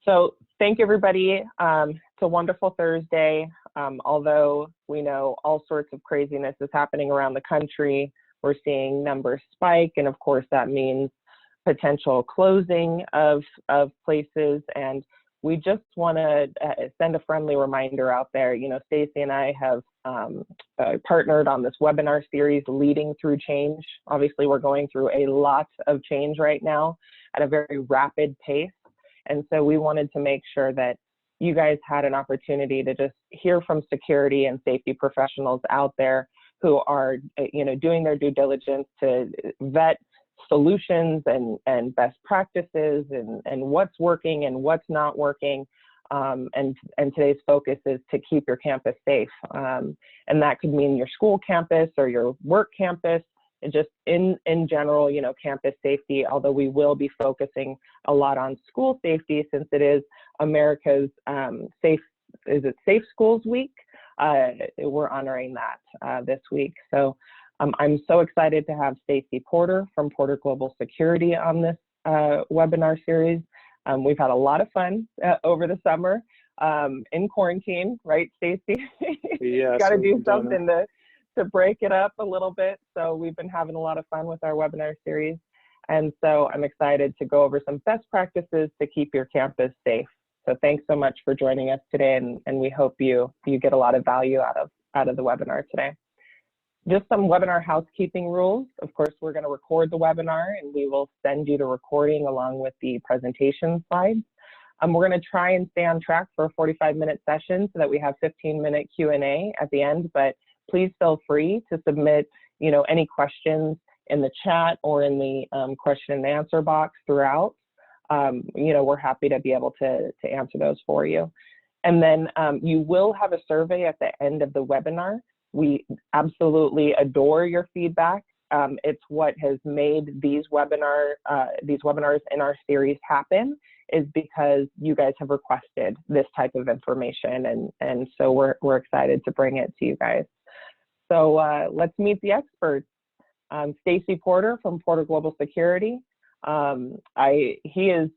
So thank you, everybody. It's a wonderful Thursday. Although we know all sorts of craziness is happening around the country, we're seeing numbers spike, and of course that means potential closing of places. And we just want to send a friendly reminder out there. You know, Stacy and I have partnered on this webinar series, Leading Through Change. Obviously, we're going through a lot of change right now at a very rapid pace. And so we wanted to make sure that you guys had an opportunity to just hear from security and safety professionals out there who are, you know, doing their due diligence to vet solutions and best practices and what's working and what's not working. And today's focus is to keep your campus safe. And that could mean your school campus or your work campus, and just in general, you know, campus safety, although we will be focusing a lot on school safety since it is America's Safe Schools Week. We're honoring that this week. So I'm so excited to have Stacy Porter from Porter Global Security on this webinar series. We've had a lot of fun over the summer in quarantine, right, Stacy? Yeah, got to do something to break it up a little bit. So we've been having a lot of fun with our webinar series. And so I'm excited to go over some best practices to keep your campus safe. So thanks so much for joining us today, and we hope you get a lot of value out of the webinar today. Just some webinar housekeeping rules. Of course, we're going to record the webinar, and we will send you the recording along with the presentation slides. We're going to try and stay on track for a 45-minute session so that we have 15-minute Q&A at the end, but please feel free to submit, you know, any questions in the chat or in the question and answer box throughout. You know, we're happy to be able to answer those for you. And then you will have a survey at the end of the webinar. We absolutely adore your feedback. It's what has made these webinars in our series happen, is because you guys have requested this type of information, and so we're excited to bring it to you guys. So let's meet the experts. Stacy Porter from Porter Global Security. He is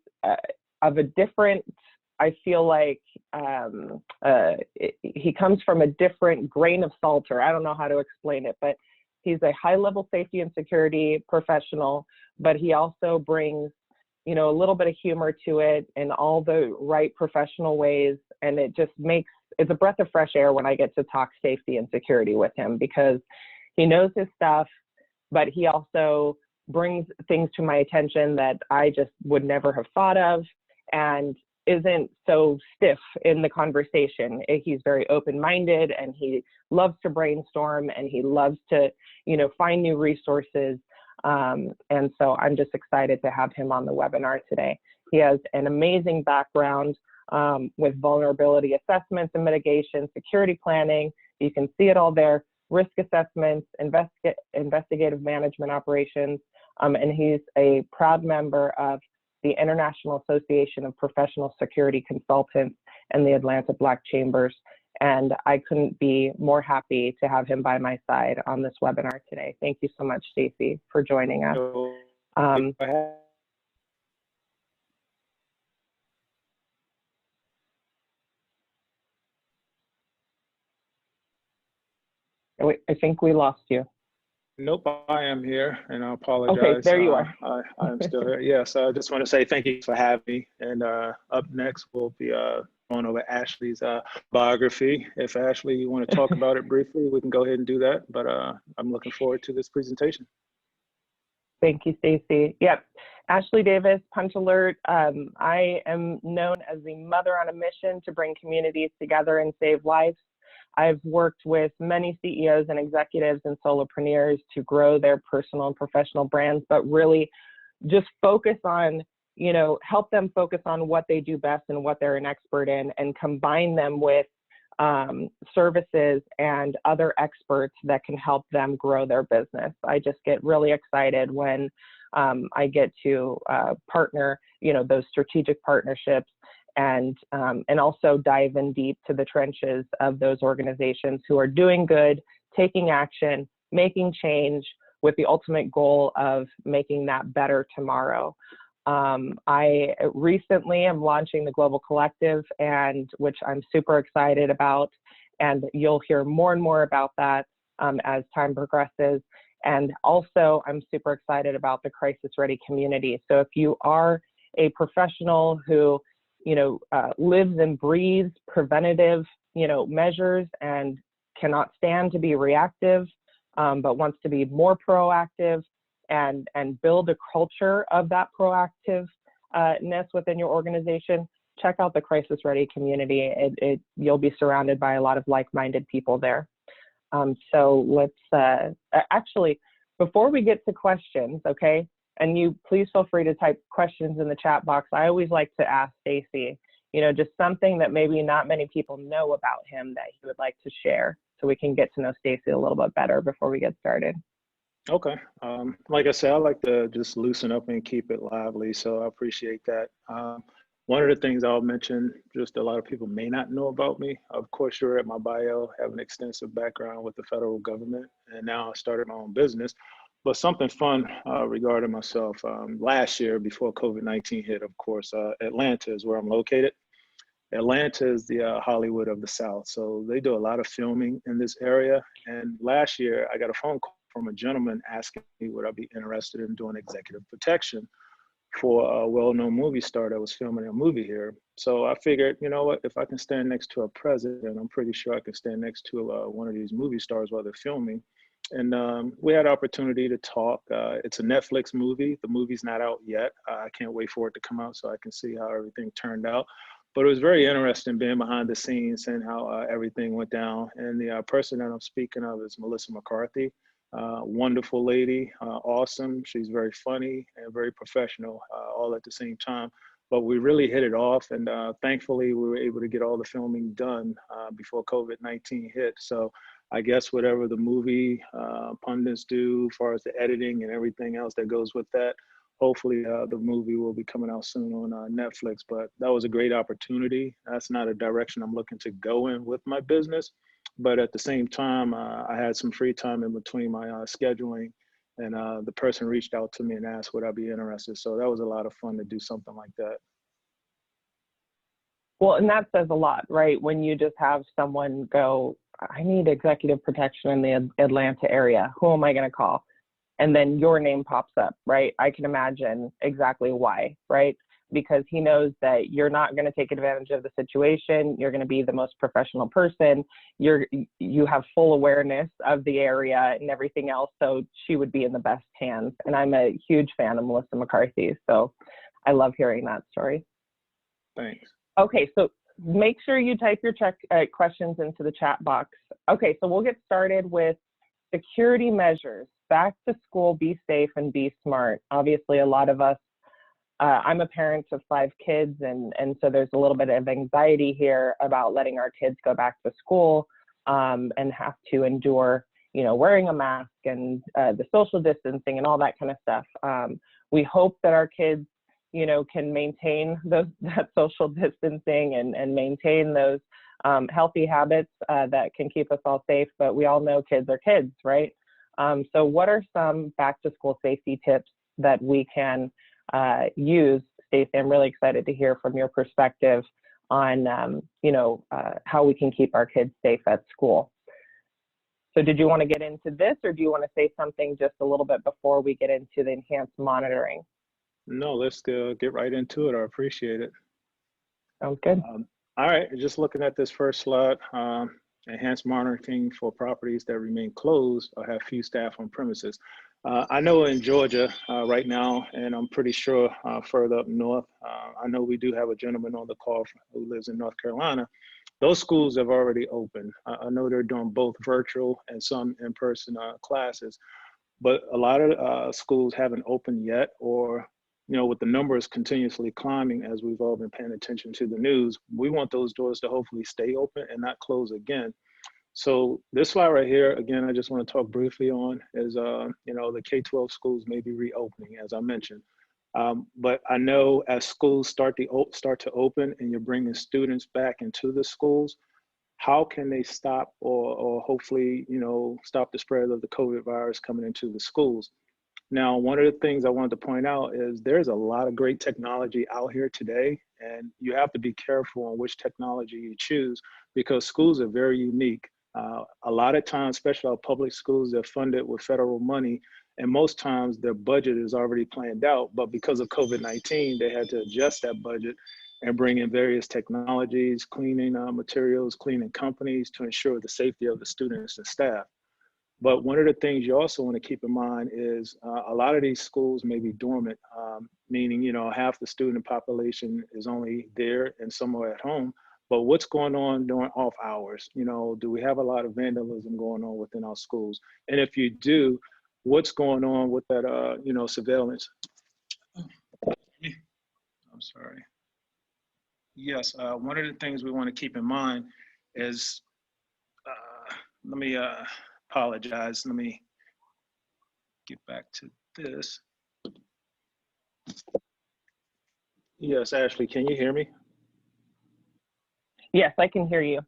of a different, I feel like he comes from a different grain of salt, or I don't know how to explain it, but he's a high-level safety and security professional, but he also brings, you know, a little bit of humor to it in all the right professional ways, and it just it's a breath of fresh air when I get to talk safety and security with him, because he knows his stuff, but he also brings things to my attention that I just would never have thought of, and isn't so stiff in the conversation. He's very open-minded, and he loves to brainstorm, and he loves to, you know, find new resources. And so I'm just excited to have him on the webinar today. He has an amazing background with vulnerability assessments and mitigation, security planning. You can see it all there. Risk assessments, investigative management operations, and he's a proud member of the International Association of Professional Security Consultants and the Atlanta Black Chambers. And I couldn't be more happy to have him by my side on this webinar today. Thank you so much, Stacy, for joining us. I think we lost you. Nope, I am here, and I apologize. Okay, there you are. I'm still here. Yes, I just want to say thank you for having me. And up next, we'll be going over Ashley's biography. If Ashley, you want to talk about it briefly, we can go ahead and do that. But I'm looking forward to this presentation. Thank you, Stacy. Yep, Ashley Davis, PunchAlert. I am known as the mother on a mission to bring communities together and save lives. I've worked with many CEOs and executives and solopreneurs to grow their personal and professional brands, but really just focus on, you know, help them focus on what they do best and what they're an expert in, and combine them with services and other experts that can help them grow their business. I just get really excited when I get to partner, you know, those strategic partnerships, and also dive in deep to the trenches of those organizations who are doing good, taking action, making change with the ultimate goal of making that better tomorrow. I recently am launching the Global Collective, and which I'm super excited about, and you'll hear more and more about that as time progresses. And also, I'm super excited about the Crisis Ready community. So if you are a professional who, lives and breathes preventative, measures and cannot stand to be reactive, but wants to be more proactive, and build a culture of that proactiveness within your organization, check out the Crisis Ready community. You'll be surrounded by a lot of like-minded people there. So let's actually, before we get to questions, okay, and you please feel free to type questions in the chat box. I always like to ask Stacy, just something that maybe not many people know about him that he would like to share, so we can get to know Stacy a little bit better before we get started. Okay. Like I said, I like to just loosen up and keep it lively, so I appreciate that. One of the things I'll mention, just a lot of people may not know about me. Of course, you're at my bio, have an extensive background with the federal government, and now I started my own business. But something fun regarding myself, last year before COVID-19 hit, of course, Atlanta is where I'm located. Atlanta is the Hollywood of the South. So they do a lot of filming in this area. And last year, I got a phone call from a gentleman asking me would I be interested in doing executive protection for a well-known movie star that was filming a movie here. So I figured, you know what, if I can stand next to a president, I'm pretty sure I can stand next to one of these movie stars while they're filming. And we had an opportunity to talk. It's a Netflix movie. The movie's not out yet. I can't wait for it to come out so I can see how everything turned out. But it was very interesting being behind the scenes and how everything went down. And the person that I'm speaking of is Melissa McCarthy. Wonderful lady, awesome. She's very funny and very professional, all at the same time. But we really hit it off, and thankfully we were able to get all the filming done before COVID-19 hit. So I guess whatever the movie pundits do as far as the editing and everything else that goes with that, hopefully the movie will be coming out soon on Netflix. But that was a great opportunity. That's not a direction I'm looking to go in with my business. But at the same time, I had some free time in between my scheduling, and the person reached out to me and asked would I be interested. So that was a lot of fun to do something like that. Well, and that says a lot, right? When you just have someone go, I need executive protection in the Atlanta area. Who am I going to call? And then your name pops up, right? I can imagine exactly why, right? Because he knows that you're not going to take advantage of the situation. You're going to be the most professional person. You have full awareness of the area and everything else. So she would be in the best hands. And I'm a huge fan of Melissa McCarthy. So I love hearing that story. Thanks. Okay, so make sure you type your questions into the chat box. Okay, so we'll get started with security measures. Back to school, be safe and be smart. Obviously, a lot of us, I'm a parent of 5 kids, and so there's a little bit of anxiety here about letting our kids go back to school and have to endure, wearing a mask and the social distancing and all that kind of stuff. We hope that our kids, can maintain that social distancing and maintain those healthy habits that can keep us all safe. But we all know kids are kids, right? So what are some back to school safety tips that we can use? Stacey, I'm really excited to hear from your perspective on, how we can keep our kids safe at school. So did you want to get into this, or do you want to say something just a little bit before we get into the enhanced monitoring? No, let's get right into it. I appreciate it. Sounds good. All right, just looking at this first slide, enhanced monitoring for properties that remain closed or have few staff on premises. I know in Georgia right now, and I'm pretty sure further up north, I know we do have a gentleman on the call who lives in North Carolina. Those schools have already opened. I know they're doing both virtual and some in-person classes, but a lot of schools haven't opened yet, or with the numbers continuously climbing as we've all been paying attention to the news, we want those doors to hopefully stay open and not close again. So this slide right here, again, I just want to talk briefly on is, the K-12 schools may be reopening, as I mentioned. But I know as schools start to open and you're bringing students back into the schools, how can they stop or hopefully, stop the spread of the COVID virus coming into the schools? Now, one of the things I wanted to point out is there's a lot of great technology out here today, and you have to be careful on which technology you choose because schools are very unique. A lot of times, especially our public schools, they're funded with federal money, and most times their budget is already planned out, but because of COVID-19, they had to adjust that budget and bring in various technologies, cleaning materials, cleaning companies to ensure the safety of the students and staff. But one of the things you also want to keep in mind is a lot of these schools may be dormant, meaning, half the student population is only there and some are at home. But what's going on during off hours? Do we have a lot of vandalism going on within our schools? And if you do, what's going on with that, surveillance? I'm sorry. Yes, one of the things we want to keep in mind is, let me apologize. Let me get back to this. Yes, Ashley, can you hear me? Yes, I can hear you.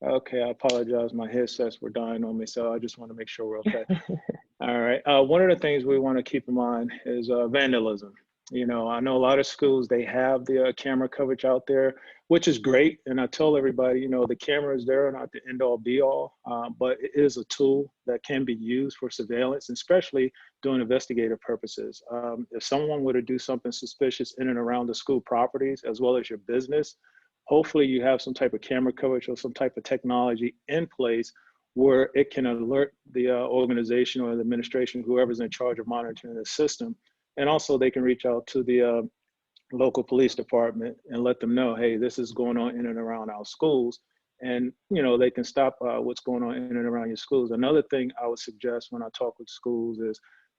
Okay, I apologize. My headsets were dying on me, so I just want to make sure we're okay. All right. One of the things we want to keep in mind is vandalism. I know a lot of schools, they have the camera coverage out there, which is great. And I tell everybody, the cameras there are not the end all be all, but it is a tool that can be used for surveillance, especially doing investigative purposes. If someone were to do something suspicious in and around the school properties, as well as your business, hopefully you have some type of camera coverage or some type of technology in place where it can alert the organization or the administration, whoever's in charge of monitoring the system. And also they can reach out to the local police department and let them know, hey, this is going on in and around our schools. And, they can stop what's going on in and around your schools. Another thing I would suggest when I talk with schools is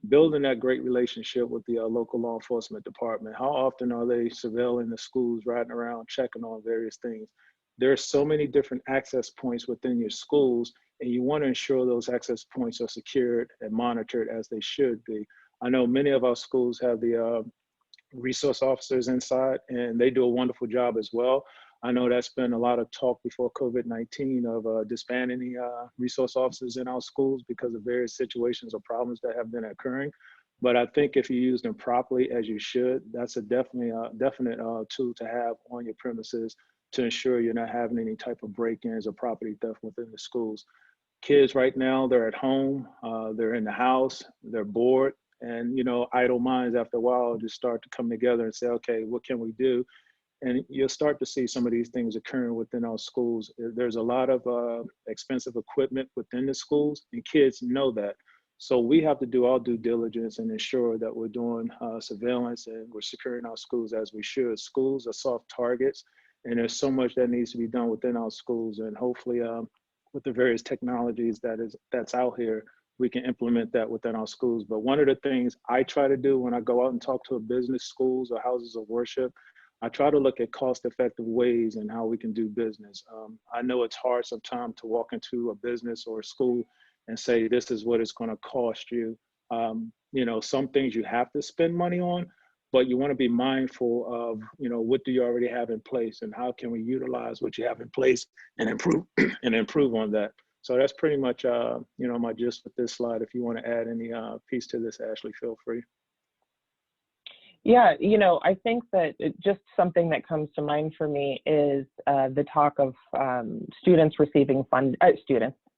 building that great relationship with the local law enforcement department. How often are they surveilling the schools, riding around, checking on various things? There are so many different access points within your schools, and you want to ensure those access points are secured and monitored as they should be. I know many of our schools have the resource officers inside, and they do a wonderful job as well. I know that's been a lot of talk before COVID-19 of disbanding the resource officers in our schools because of various situations or problems that have been occurring. But I think if you use them properly as you should, that's a definite tool to have on your premises to ensure you're not having any type of break-ins or property theft within the schools. Kids right now, they're at home, they're in the house, they're bored, and idle minds after a while just start to come together and say, okay, what can we do? And you'll start to see some of these things occurring within our schools. There's a lot of expensive equipment within the schools, and kids know that. So we have to do our due diligence and ensure that we're doing surveillance and we're securing our schools as we should. Schools are soft targets, and there's so much that needs to be done within our schools. And hopefully with the various technologies that's out here, we can implement that within our schools. But one of the things I try to do when I go out and talk to a business, schools, or houses of worship, I try to look at cost-effective ways and how we can do business. I know it's hard sometimes to walk into a business or a school and say, this is what it's going to cost you. Some things you have to spend money on, but you want to be mindful of, what do you already have in place and how can we utilize what you have in place and improve and improve on that. So that's pretty much, my gist with this slide. If you want to add any piece to this, Ashley, feel free. Yeah, I think that just something that comes to mind for me is the talk of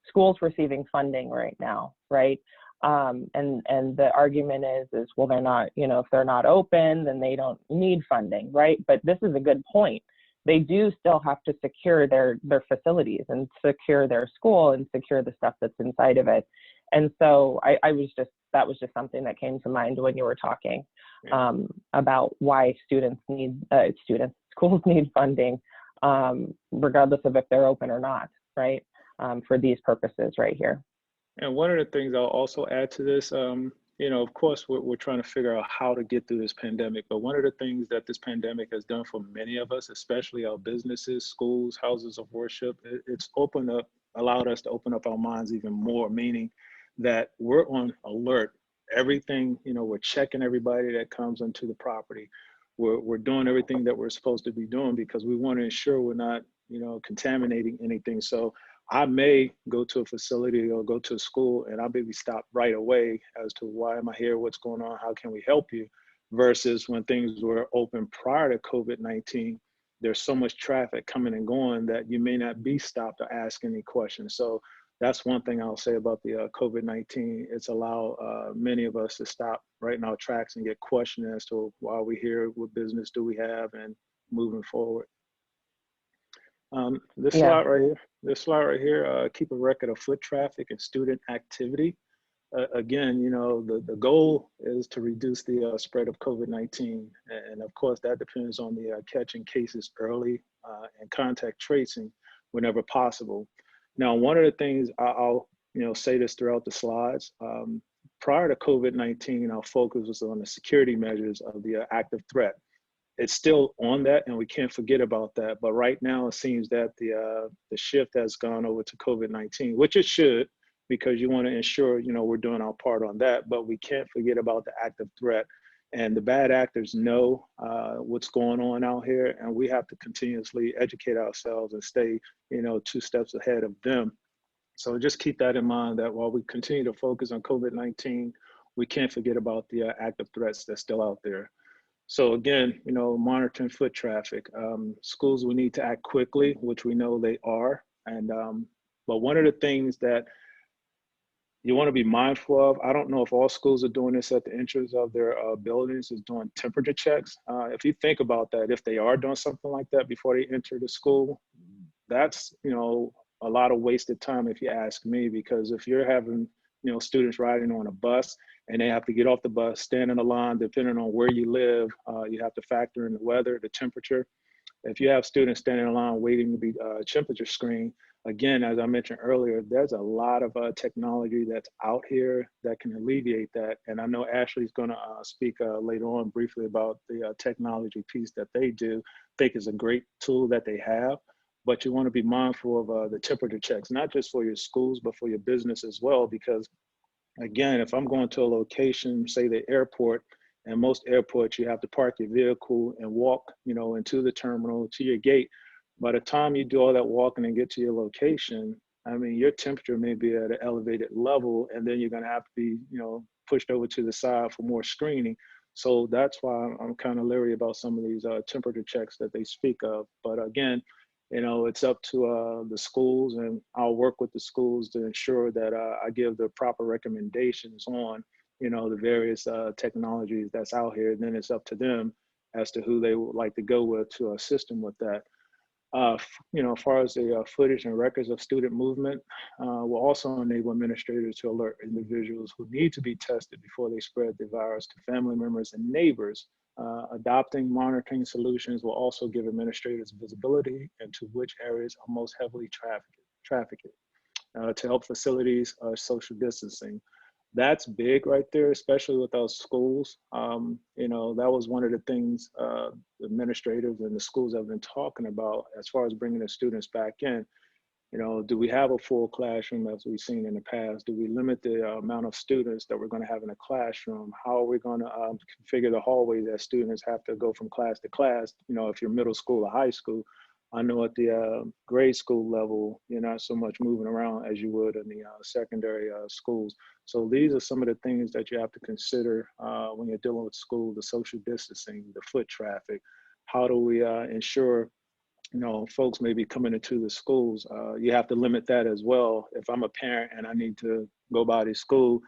schools receiving funding right now, right? And the argument is, well, they're not, if they're not open, then they don't need funding, right? But this is a good point. They do still have to secure their facilities and secure their school and secure the stuff that's inside of it. And so that was just something that came to mind when you were talking about why schools need funding, regardless of if they're open or not, right? For these purposes right here. And one of the things I'll also add to this, of course, we're trying to figure out how to get through this pandemic. But one of the things that this pandemic has done for many of us, especially our businesses, schools, houses of worship, it's allowed us to open up our minds even more, meaning that we're on alert. Everything, we're checking everybody that comes onto the property. We're doing everything that we're supposed to be doing because we want to ensure we're not, contaminating anything. So I may go to a facility or go to a school and I'll maybe stop right away as to why am I here, what's going on, how can we help you, versus when things were open prior to COVID-19, there's so much traffic coming and going that you may not be stopped or ask any questions. So that's one thing I'll say about the COVID-19. It's allowed many of us to stop right in our tracks and get questioned as to why we're here, what business do we have, and moving forward. This Yeah. slide right here, keep a record of foot traffic and student activity. Again, you know, the goal is to reduce the spread of COVID-19. And of course, that depends on the catching cases early and contact tracing whenever possible. Now, one of the things I'll say this throughout the slides, prior to COVID-19, our focus was on the security measures of the active threat. It's still on that, and we can't forget about that. But right now, it seems that the shift has gone over to COVID-19, which it should, because you want to ensure, you know, we're doing our part on that. But we can't forget about the active threat, and the bad actors know what's going on out here, and we have to continuously educate ourselves and stay, you know, 2 steps ahead of them. So just keep that in mind, that while we continue to focus on COVID-19, we can't forget about the active threats that's still out there. So again, you know, monitoring foot traffic. Schools will need to act quickly, which we know they are. And but one of the things that you want to be mindful of, I don't know if all schools are doing this at the entrance of their buildings, is doing temperature checks. If you think about that, if they are doing something like that before they enter the school, that's, you know, a lot of wasted time if you ask me, because if you're having, you know, students riding on a bus and they have to get off the bus, stand in a line, depending on where you live, you have to factor in the weather, the temperature. If you have students standing in line waiting to be temperature screened, again, as I mentioned earlier, there's a lot of technology that's out here that can alleviate that. And I know Ashley's going to speak later on briefly about the technology piece that they do. I think is a great tool that they have, but you want to be mindful of the temperature checks, not just for your schools, but for your business as well. Because again, if I'm going to a location, say the airport, and most airports, you have to park your vehicle and walk, you know, into the terminal, to your gate. By the time you do all that walking and get to your location, I mean, your temperature may be at an elevated level, and then you're going to have to be, you know, pushed over to the side for more screening. So that's why I'm kind of leery about some of these temperature checks that they speak of. But again, you know, it's up to the schools, and I'll work with the schools to ensure that I give the proper recommendations on, you know, the various technologies that's out here. And then it's up to them as to who they would like to go with to assist them with that. You know, as far as the footage and records of student movement, will also enable administrators to alert individuals who need to be tested before they spread the virus to family members and neighbors. Adopting monitoring solutions will also give administrators visibility into which areas are most heavily trafficked to help facilities social distancing. That's big right there, especially with our schools. You know, that was one of the things the administrators and the schools have been talking about as far as bringing the students back in. You know, do we have a full classroom as we've seen in the past? Do we limit the amount of students that we're going to have in a classroom? How are we going to configure the hallway that students have to go from class to class? You know, if you're middle school or high school, I know at the grade school level, you're not so much moving around as you would in the secondary schools. So these are some of the things that you have to consider when you're dealing with school: the social distancing, the foot traffic. How do we ensure, you know, folks may be coming into the schools? You have to limit that as well. If I'm a parent and I need to go by the school,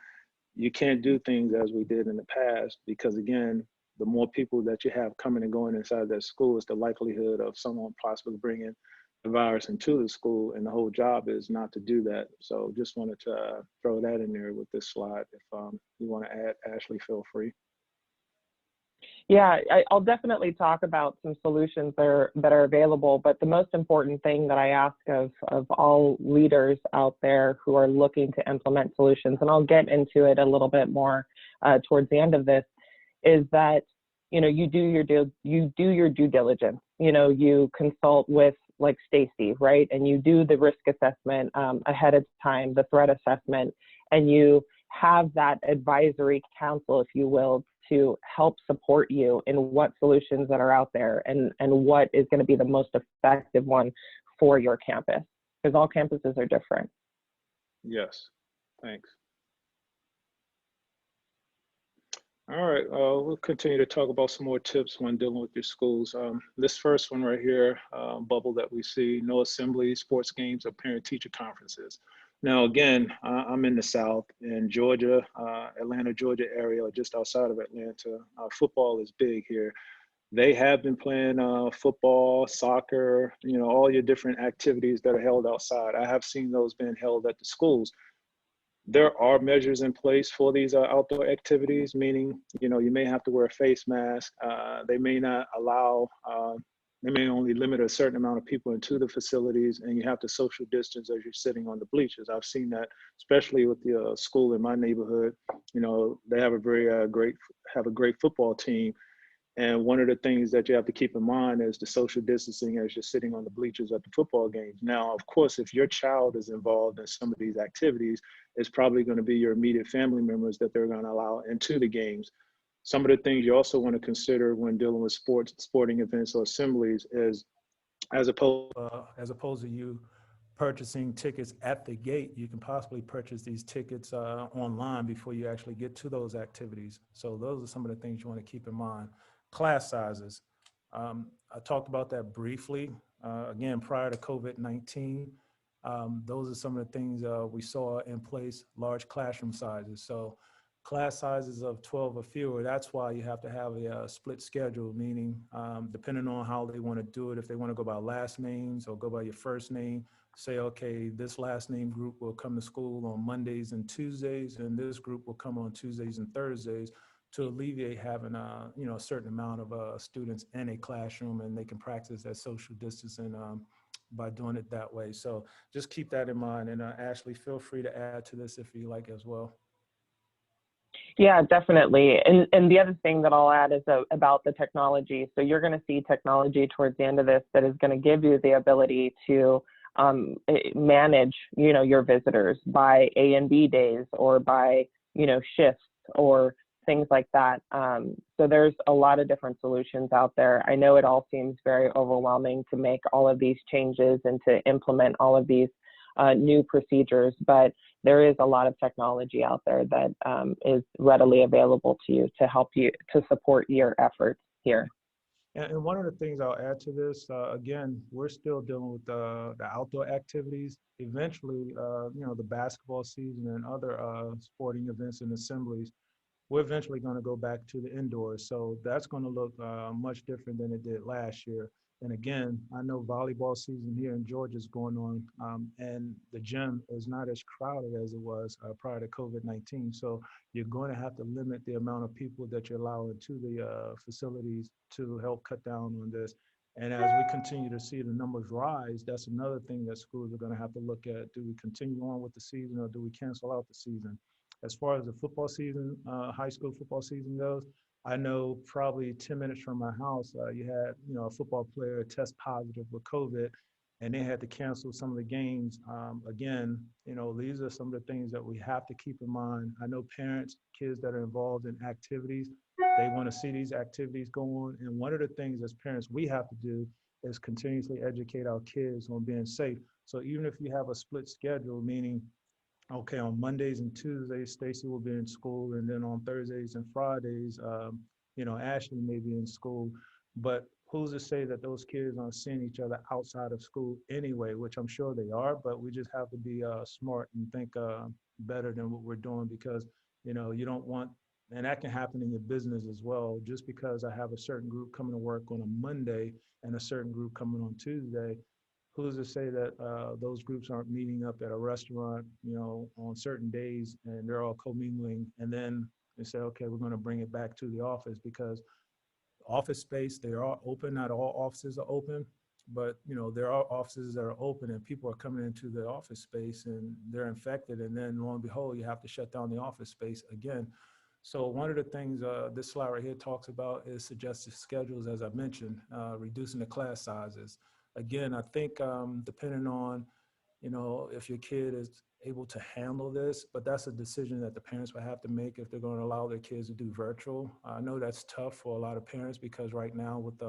you can't do things as we did in the past, because again, the more people that you have coming and going inside that school, is the likelihood of someone possibly bringing the virus into the school, and the whole job is not to do that. So just wanted to throw that in there with this slide. If you want to add, Ashley, feel free. Yeah, I'll definitely talk about some solutions that are available, but the most important thing that I ask of all leaders out there who are looking to implement solutions, and I'll get into it a little bit more towards the end of this, is that, you know, you do your due diligence. You know, you consult with, like, Stacy, right? And you do the risk assessment ahead of time, the threat assessment, and you have that advisory council, if you will, to help support you in what solutions that are out there and what is going to be the most effective one for your campus. because all campuses are different. Yes, thanks. All right, we'll continue to talk about some more tips when dealing with your schools. This first one right here, bubble that we see, no assemblies, sports games, or parent-teacher conferences. Now, again, I'm in the South, in Georgia, Atlanta, Georgia area, or just outside of Atlanta. Football is big here. They have been playing football, soccer, all your different activities that are held outside. I have seen those being held at the schools. There are measures in place for these outdoor activities, meaning, you may have to wear a face mask. They may not allow, they may only limit a certain amount of people into the facilities, and you have to social distance as you're sitting on the bleachers. I've seen that, especially with the school in my neighborhood. They have a great football team. And one of the things that you have to keep in mind is the social distancing as you're sitting on the bleachers at the football games. Now, of course, if your child is involved in some of these activities, it's probably going to be your immediate family members that they're going to allow into the games. Some of the things you also want to consider when dealing with sporting events or assemblies is, as opposed to you purchasing tickets at the gate, you can possibly purchase these tickets online before you actually get to those activities. So those are some of the things you want to keep in mind. Class sizes. I talked about that briefly. Again, prior to COVID-19, those are some of the things we saw in place, large classroom sizes. So class sizes of 12 or fewer, that's why you have to have a split schedule, meaning depending on how they want to do it, if they want to go by last names or go by your first name, say, okay, this last name group will come to school on Mondays and Tuesdays, and this group will come on Tuesdays and Thursdays, to alleviate having a certain amount of students in a classroom, and they can practice that social distancing by doing it that way. So just keep that in mind. And Ashley, feel free to add to this if you like as well. Yeah, definitely. And the other thing that I'll add is about the technology. So you're going to see technology towards the end of this that is going to give you the ability to manage, your visitors by A and B days, or by, shifts, or things like that. So there's a lot of different solutions out there. I know it all seems very overwhelming to make all of these changes and to implement all of these new procedures, but there is a lot of technology out there that is readily available to you to help you to support your efforts here. And one of the things I'll add to this, again, we're still dealing with the outdoor activities. Eventually, the basketball season and other sporting events and assemblies, we're eventually going to go back to the indoors. So that's going to look much different than it did last year. And again, I know volleyball season here in Georgia is going on, and the gym is not as crowded as it was prior to COVID-19. So you're going to have to limit the amount of people that you allow into the facilities to help cut down on this. And as we continue to see the numbers rise, that's another thing that schools are going to have to look at. Do we continue on with the season, or do we cancel out the season? As far as the football season, high school football season goes, I know probably 10 minutes from my house, you had, a football player test positive with COVID, and they had to cancel some of the games. Again, these are some of the things that we have to keep in mind. I know parents, kids that are involved in activities, they want to see these activities go on. And one of the things as parents we have to do is continuously educate our kids on being safe. So even if you have a split schedule, meaning, okay, on Mondays and Tuesdays, Stacy will be in school, and then on Thursdays and Fridays, Ashley may be in school. But who's to say that those kids aren't seeing each other outside of school anyway, which I'm sure they are, but we just have to be smart and think better than what we're doing, because, you don't want, and that can happen in your business as well. Just because I have a certain group coming to work on a Monday and a certain group coming on Tuesday, who's to say that those groups aren't meeting up at a restaurant, on certain days, and they're all commingling, and then they say, okay, we're going to bring it back to the office, because office space, they are open. Not all offices are open, but there are offices that are open, and people are coming into the office space and they're infected, and then lo and behold, you have to shut down the office space again. So one of the things this slide right here talks about is suggested schedules, as I mentioned, reducing the class sizes. Again, I think depending on, if your kid is able to handle this, but that's a decision that the parents will have to make if they're going to allow their kids to do virtual. I know that's tough for a lot of parents, because right now with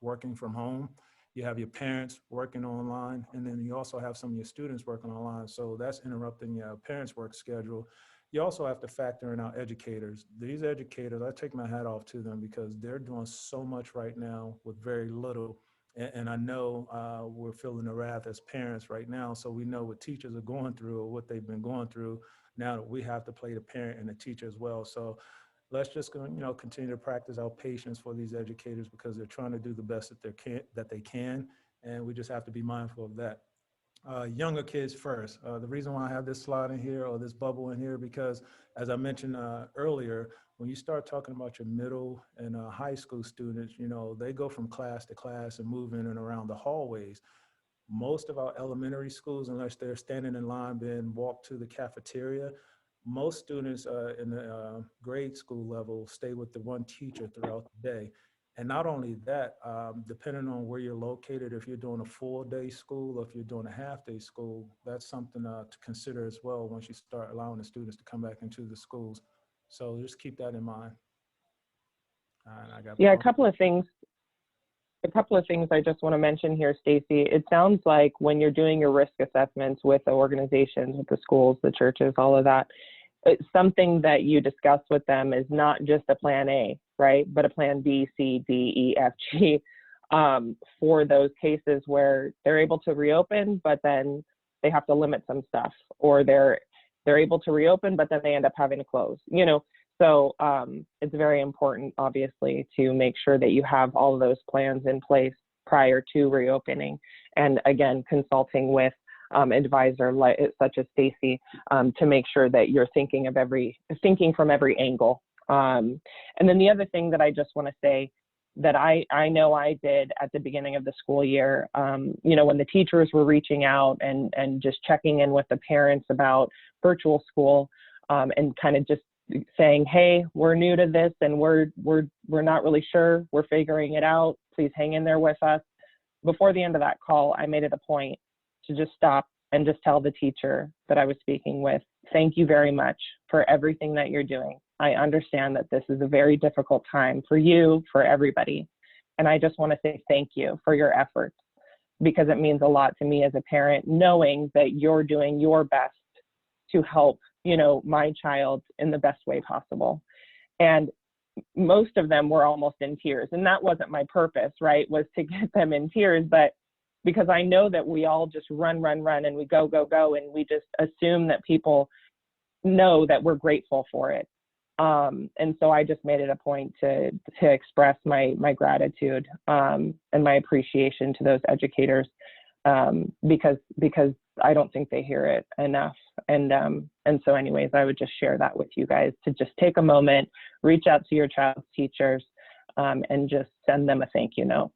working from home, You have your parents working online, and then you also have some of your students working online. So that's interrupting your parents' work schedule. You also have to factor in our educators. These educators, I take my hat off to them because they're doing so much right now with very little. And I know we're feeling the wrath as parents right now. So we know what teachers are going through or what they've been going through. Now that we have to play the parent and the teacher as well. So let's just continue to practice our patience for these educators because they're trying to do the best that they can, and we just have to be mindful of that. Younger kids first. The reason why I have this slide in here or this bubble in here, because as I mentioned earlier, when you start talking about your middle and high school students, they go from class to class and move in and around the hallways. Most of our elementary schools, unless they're standing in line being walked to the cafeteria, most students in the grade school level stay with the one teacher throughout the day. And not only that, depending on where you're located, if you're doing a full day school or if you're doing a half day school, that's something to consider as well once you start allowing the students to come back into the schools. So just keep that in mind. Yeah, a couple of things I just want to mention here, Stacy. It sounds like when you're doing your risk assessments with the organizations, with the schools, the churches, all of that, it's something that you discuss with them is not just a plan A, right? But a plan B, C, D, E, F, G for those cases where they're able to reopen, but then they have to limit some stuff, or they're able to reopen, but then they end up having to close, So it's very important, obviously, to make sure that you have all of those plans in place prior to reopening. And again, consulting with advisor such as Stacy to make sure that you're thinking from every angle. And then the other thing that I just want to say that I know I did at the beginning of the school year, when the teachers were reaching out and just checking in with the parents about virtual school and kind of just saying, hey, we're new to this and we're not really sure, we're figuring it out, please hang in there with us. Before the end of that call, I made it a point to just stop and just tell the teacher that I was speaking with, thank you very much for everything that you're doing. I understand that this is a very difficult time for you, for everybody. And I just want to say thank you for your efforts, because it means a lot to me as a parent, knowing that you're doing your best to help, my child in the best way possible. And most of them were almost in tears. And that wasn't my purpose, right? Was to get them in tears, but because I know that we all just run, and we go, and we just assume that people know that we're grateful for it. And so I just made it a point to express my gratitude and my appreciation to those educators because I don't think they hear it enough. And so anyways, I would just share that with you guys to just take a moment, reach out to your child's teachers and just send them a thank you note.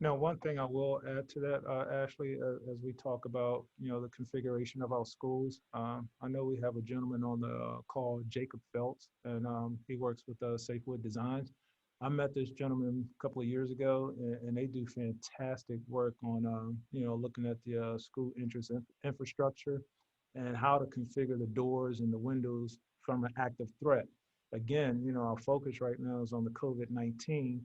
Now, one thing I will add to that, Ashley, as we talk about, the configuration of our schools, I know we have a gentleman on the call, Jacob Phelps, and he works with Safewood Designs. I met this gentleman a couple of years ago, and they do fantastic work on, looking at the school entrance infrastructure and how to configure the doors and the windows from an active threat. Again, our focus right now is on the COVID-19,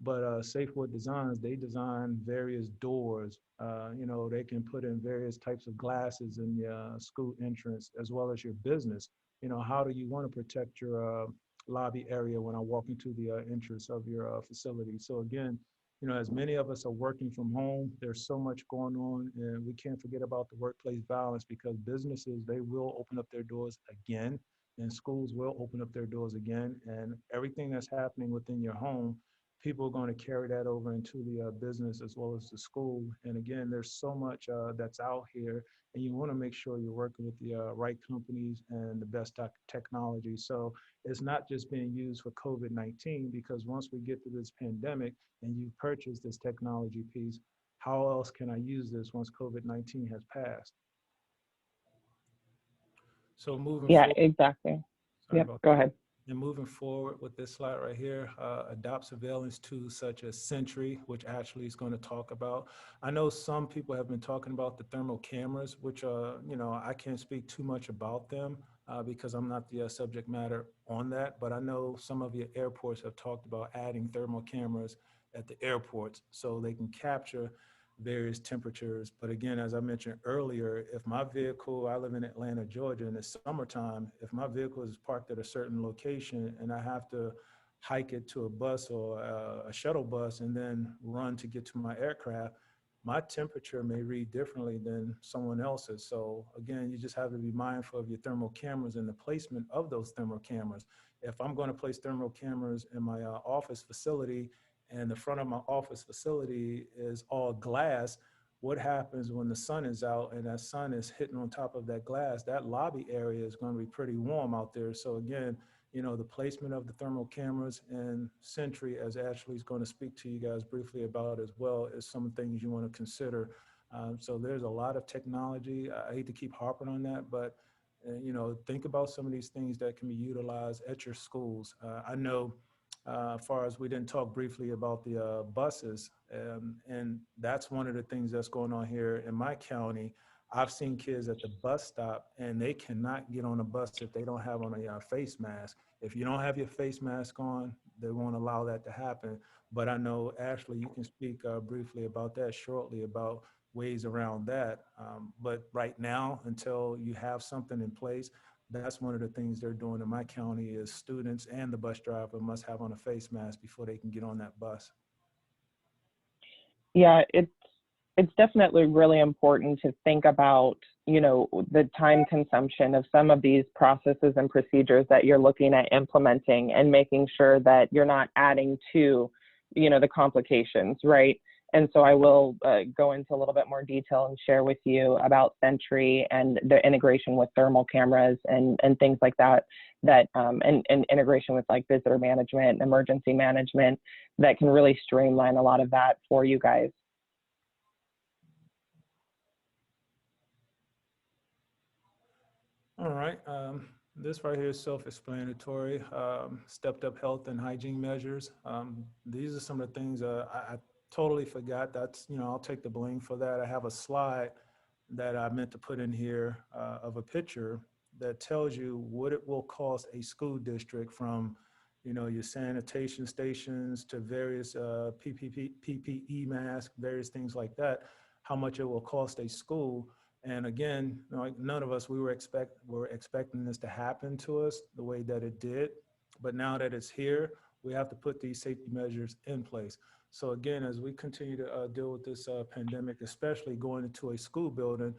but Safewood Designs, they design various doors. They can put in various types of glasses in the school entrance as well as your business. How do you want to protect your lobby area when I walk into the entrance of your facility? So again, as many of us are working from home, there's so much going on, and we can't forget about the workplace balance, because businesses, they will open up their doors again, and schools will open up their doors again, and everything that's happening within your home, people are going to carry that over into the business as well as the school. And again, there's so much that's out here, and you want to make sure you're working with the right companies and the best technology. So it's not just being used for COVID-19, because once we get through this pandemic and you purchase this technology piece, how else can I use this once COVID-19 has passed? So moving forward. Yeah, exactly. Yep, go ahead. And moving forward with this slide right here, adopt surveillance tools such as Sentry, which Ashley is going to talk about. I know some people have been talking about the thermal cameras, which, I can't speak too much about them because I'm not the subject matter on that. But I know some of your airports have talked about adding thermal cameras at the airports so they can capture various temperatures. But again, as I mentioned earlier, if my vehicle, I live in Atlanta, Georgia, and it's summertime, if my vehicle is parked at a certain location and I have to hike it to a bus or a shuttle bus and then run to get to my aircraft, my temperature may read differently than someone else's. So again, you just have to be mindful of your thermal cameras and the placement of those thermal cameras. If I'm going to place thermal cameras in my office facility and the front of my office facility is all glass, what happens when the sun is out and that sun is hitting on top of that glass? That lobby area is going to be pretty warm out there. So again, you know, the placement of the thermal cameras and Sentry, as Ashley's going to speak to you guys briefly about as well, is some things you want to consider. So there's a lot of technology. I hate to keep harping on that, but you know, think about some of these things that can be utilized at your schools. I know as far as we didn't talk briefly about the buses, and that's one of the things that's going on here in my county. I've seen kids at the bus stop and they cannot get on a bus if they don't have on a face mask. If you don't have your face mask on, they won't allow that to happen. But I know, Ashley, you can speak briefly about that shortly, about ways around that. But right now, until you have something in place, that's one of the things they're doing in my county is students and the bus driver must have on a face mask before they can get on that bus. Yeah, it's definitely really important to think about, you know, the time consumption of some of these processes and procedures that you're looking at implementing and making sure that you're not adding to, you know, the complications, right? And so I will go into a little bit more detail and share with you about Sentry and the integration with thermal cameras and things like that, and integration with like visitor management, emergency management, that can really streamline a lot of that for you guys. All right. This right here is self-explanatory. Stepped up health and hygiene measures. These are some of the things I totally forgot. That's, you know, I'll take the blame for that. I have a slide that I meant to put in here of a picture that tells you what it will cost a school district, from, you know, your sanitation stations to various PPE masks, various things like that, how much it will cost a school. And again, you know, none of us, we were expecting this to happen to us the way that it did. But now that it's here, we have to put these safety measures in place. So again, as we continue to deal with this pandemic, especially going into a school building,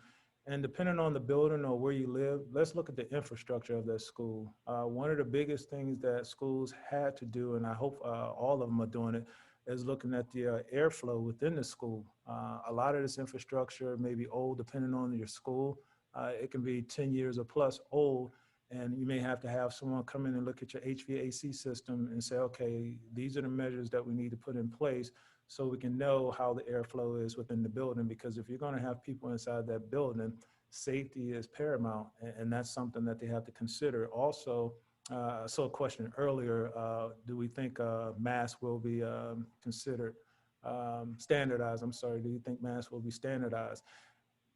and depending on the building or where you live, let's look at the infrastructure of that school. One of the biggest things that schools had to do, and I hope all of them are doing it, is looking at the airflow within the school. A lot of this infrastructure may be old, depending on your school. It can be 10 years or plus old, and you may have to have someone come in and look at your HVAC system and say, okay, these are the measures that we need to put in place so we can know how the airflow is within the building. Because if you're going to have people inside that building, safety is paramount, and that's something that they have to consider. Also, I saw a question earlier, do we think masks will be considered standardized? I'm sorry, do you think masks will be standardized?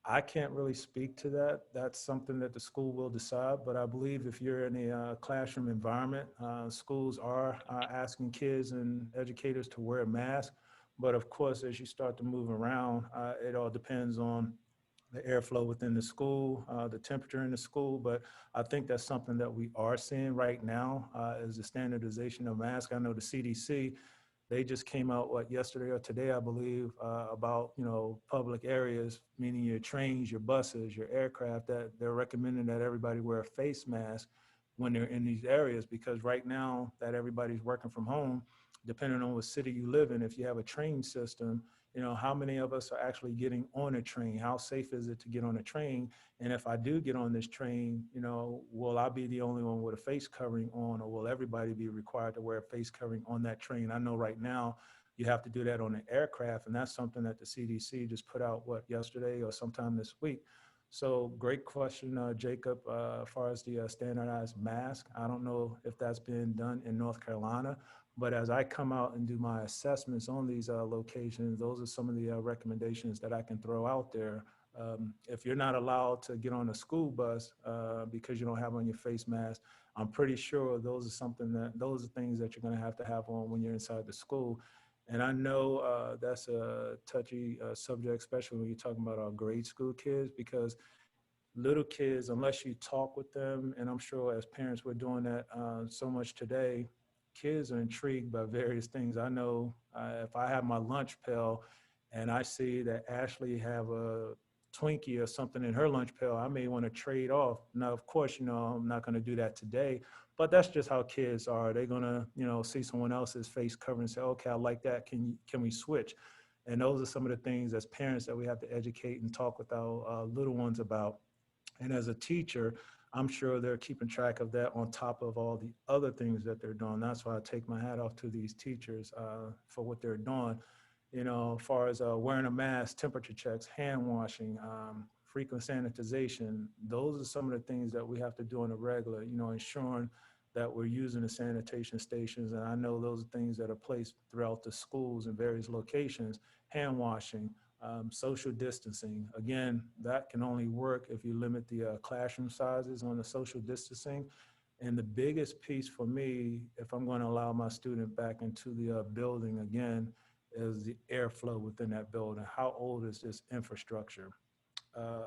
I can't really speak to that. That's something that the school will decide, but I believe if you're in a classroom environment, schools are asking kids and educators to wear a mask. But of course, as you start to move around, it all depends on the airflow within the school, the temperature in the school. But I think that's something that we are seeing right now is the standardization of masks. I know the CDC, they just came out yesterday or today, I believe, about, you know, public areas, meaning your trains, your buses, your aircraft, that they're recommending that everybody wear a face mask when they're in these areas, because right now that everybody's working from home, depending on what city you live in, if you have a train system, you know, how many of us are actually getting on a train? How safe is it to get on a train? And if I do get on this train, you know, will I be the only one with a face covering on, or will everybody be required to wear a face covering on that train? I know right now you have to do that on an aircraft, and that's something that the CDC just put out, yesterday or sometime this week. So great question, Jacob, as far as the standardized mask. I don't know if that's been done in North Carolina, but as I come out and do my assessments on these locations, those are some of the recommendations that I can throw out there. If you're not allowed to get on a school bus because you don't have on your face mask, I'm pretty sure those are things that you're going to have on when you're inside the school. And I know that's a touchy subject, especially when you're talking about our grade school kids, because little kids, unless you talk with them, and I'm sure as parents we're doing that so much today, kids are intrigued by various things. I know if I have my lunch pail and I see that Ashley have a Twinkie or something in her lunch pail, I may want to trade off. Now, of course, I'm not going to do that today, but that's just how kids are. They're going to, see someone else's face cover and say, okay, I like that. Can we switch? And those are some of the things as parents that we have to educate and talk with our little ones about. And as a teacher, I'm sure they're keeping track of that on top of all the other things that they're doing. That's why I take my hat off to these teachers for what they're doing. As far as wearing a mask, temperature checks, hand washing, frequent sanitization, those are some of the things that we have to do on a regular, ensuring that we're using the sanitation stations. And I know those are things that are placed throughout the schools and various locations, hand washing, social distancing. Again, that can only work if you limit the classroom sizes on the social distancing. And the biggest piece for me, if I'm going to allow my student back into the building again, is the airflow within that building. How old is this infrastructure?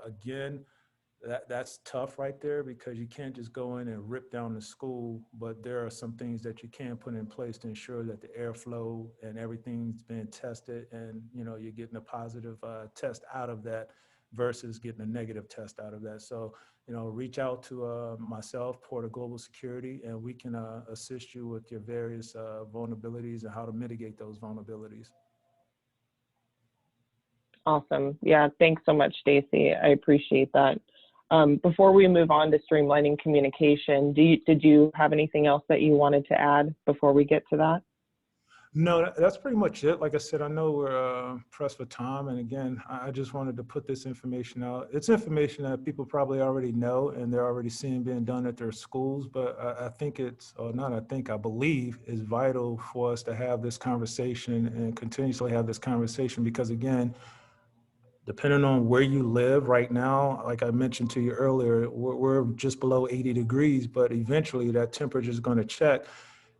Again, that's tough right there, because you can't just go in and rip down the school, but there are some things that you can put in place to ensure that the airflow and everything's been tested, and you're getting a positive test out of that versus getting a negative test out of that. So reach out to myself, Porter Global Security, and we can assist you with your various vulnerabilities and how to mitigate those vulnerabilities. Awesome. Yeah, thanks so much, Stacy. I appreciate that. Before we move on to streamlining communication, did you have anything else that you wanted to add before we get to that? No, that's pretty much it. Like I said, I know we're pressed for time. And again, I just wanted to put this information out. It's information that people probably already know and they're already seeing being done at their schools. But I think I believe it's vital for us to have this conversation and continuously have this conversation, because again, depending on where you live right now, like I mentioned to you earlier, we're just below 80 degrees, but eventually that temperature is going to check.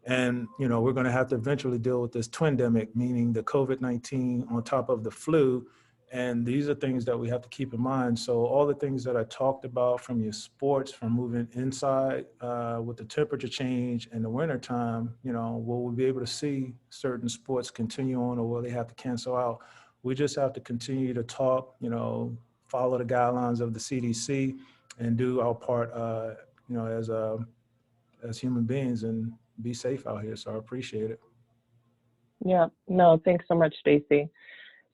And, we're going to have to eventually deal with this twindemic, meaning the COVID-19 on top of the flu. And these are things that we have to keep in mind. So all the things that I talked about, from your sports, from moving inside with the temperature change in the wintertime, will we be able to see certain sports continue on, or will they have to cancel out? We just have to continue to talk, follow the guidelines of the CDC and do our part, as human beings, and be safe out here. So I appreciate it. Yeah, no, thanks so much, Stacy.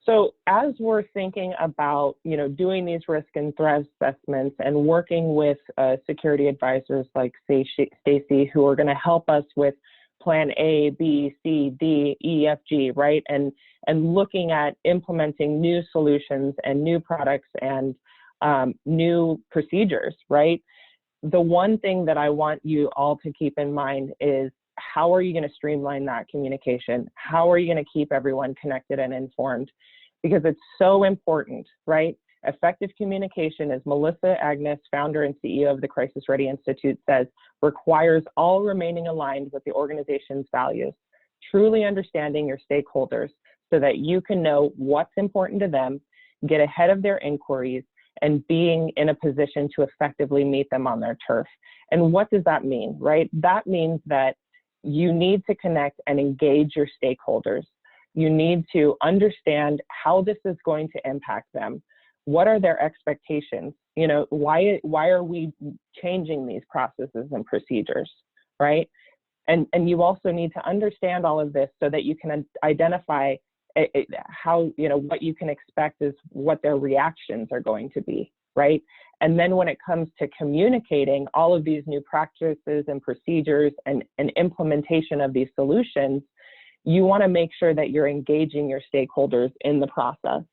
So as we're thinking about, doing these risk and threat assessments and working with security advisors like Stacy, who are going to help us with plan A, B, C, D, E, F, G, right? And looking at implementing new solutions and new products and new procedures, right? The one thing that I want you all to keep in mind is, how are you going to streamline that communication? How are you going to keep everyone connected and informed? Because it's so important, right? Effective communication, as Melissa Agnes, founder and CEO of the Crisis Ready Institute, says, requires all remaining aligned with the organization's values, truly understanding your stakeholders so that you can know what's important to them, get ahead of their inquiries, and being in a position to effectively meet them on their turf. And what does that mean, right? That means that you need to connect and engage your stakeholders. You need to understand how this is going to impact them. What are their expectations? Why are we changing these processes and procedures, right? And you also need to understand all of this so that you can identify how, what you can expect is what their reactions are going to be, right? And then when it comes to communicating all of these new practices and procedures and implementation of these solutions, you want to make sure that you're engaging your stakeholders in the process.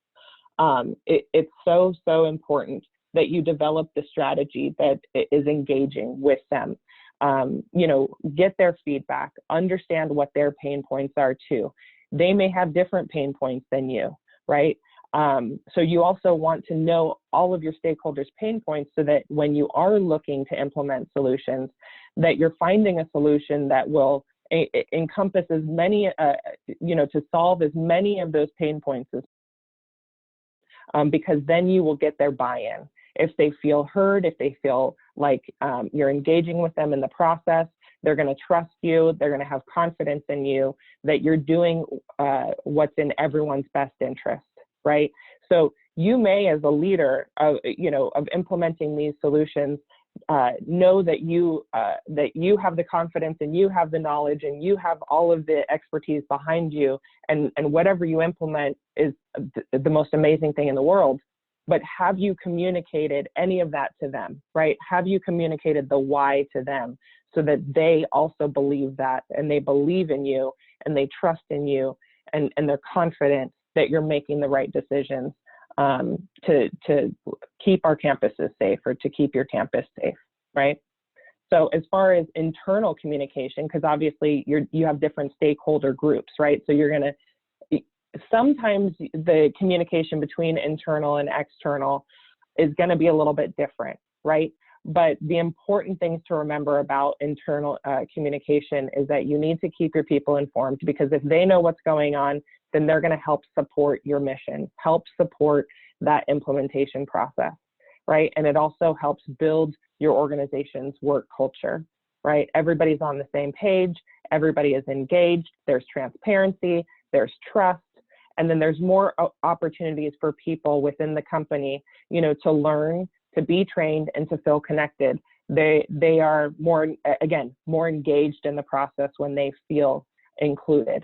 It's so important that you develop the strategy that is engaging with them. Get their feedback, understand what their pain points are too. They may have different pain points than you, right? So you also want to know all of your stakeholders' pain points so that when you are looking to implement solutions, that you're finding a solution that will encompass as many, to solve as many of those pain points as because then you will get their buy-in. If they feel heard, if they feel like you're engaging with them in the process, they're going to trust you, they're going to have confidence in you that you're doing what's in everyone's best interest, right? So you may, as a leader of implementing these solutions, know that you have the confidence and you have the knowledge and you have all of the expertise behind you, and whatever you implement is the most amazing thing in the world. But have you communicated any of that to them, right? Have you communicated the why to them so that they also believe that, and they believe in you and they trust in you, and they're confident that you're making the right decisions to keep our campuses safe, or to keep your campus safe, right? So as far as internal communication, because obviously you have different stakeholder groups, right? So you're going to, sometimes the communication between internal and external is going to be a little bit different, right? But the important things to remember about internal communication is that you need to keep your people informed, because if they know what's going on, then they're going to help support your mission, help support that implementation process, right? And it also helps build your organization's work culture, right? Everybody's on the same page, everybody is engaged, there's transparency, there's trust, and then there's more opportunities for people within the company, to learn, to be trained, and to feel connected. They are more engaged in the process when they feel included.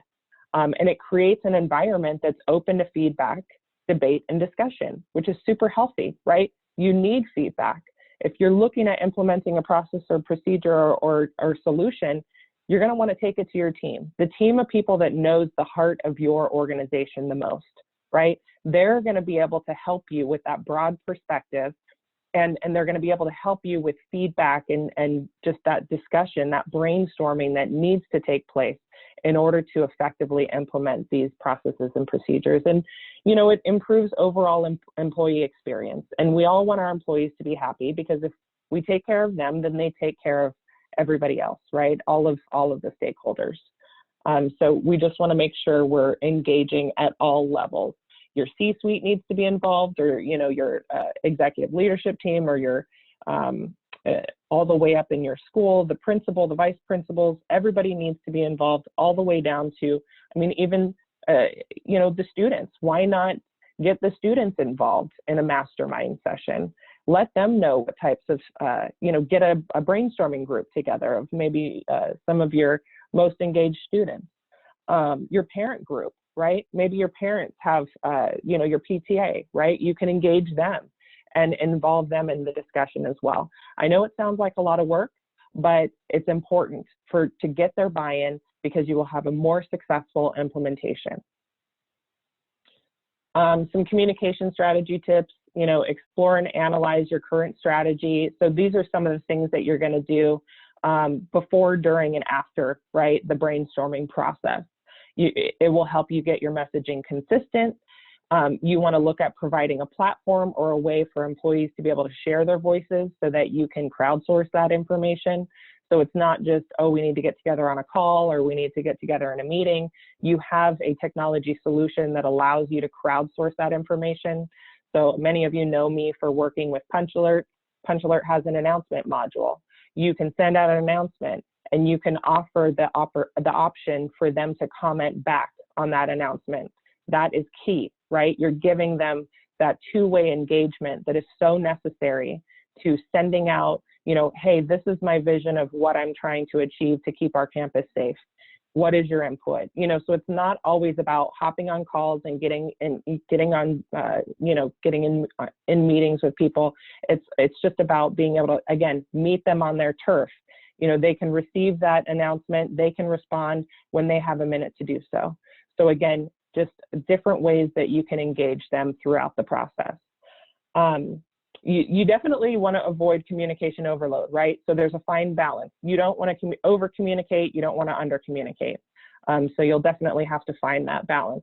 And it creates an environment that's open to feedback, debate, and discussion, which is super healthy, right? You need feedback. If you're looking at implementing a process or procedure or solution, you're going to want to take it to your team, the team of people that knows the heart of your organization the most, right? They're going to be able to help you with that broad perspective, and they're going to be able to help you with feedback and just that discussion, that brainstorming that needs to take place in order to effectively implement these processes and procedures. And, it improves overall employee experience. And we all want our employees to be happy, because if we take care of them, then they take care of everybody else, right? All of the stakeholders. So we just want to make sure we're engaging at all levels. Your C-suite needs to be involved, or your executive leadership team, or your all the way up in your school, the principal, the vice principals, everybody needs to be involved, all the way down to, even the students. Why not get the students involved in a mastermind session? Let them know what types of, get a brainstorming group together of maybe some of your most engaged students. Your parent group, right? Maybe your parents have, your PTA, right? You can engage them and involve them in the discussion as well. I know it sounds like a lot of work, but it's important to get their buy-in, because you will have a more successful implementation. Some communication strategy tips, explore and analyze your current strategy. So these are some of the things that you're going to do before, during, and after, right, the brainstorming process. It will help you get your messaging consistent. You want to look at providing a platform or a way for employees to be able to share their voices so that you can crowdsource that information. So it's not just, oh, we need to get together on a call, or we need to get together in a meeting. You have a technology solution that allows you to crowdsource that information. So many of you know me for working with PunchAlert. PunchAlert has an announcement module. You can send out an announcement, and you can offer the option for them to comment back on that announcement. That is key, right? You're giving them that two-way engagement that is so necessary to sending out, hey, this is my vision of what I'm trying to achieve to keep our campus safe. What is your input? So it's not always about hopping on calls and getting in meetings with people. It's just about being able to, again, meet them on their turf. They can receive that announcement, they can respond when they have a minute to do so. So again, just different ways that you can engage them throughout the process. You definitely want to avoid communication overload, right? So there's a fine balance. You don't want to over communicate, you don't want to under communicate. So you'll definitely have to find that balance.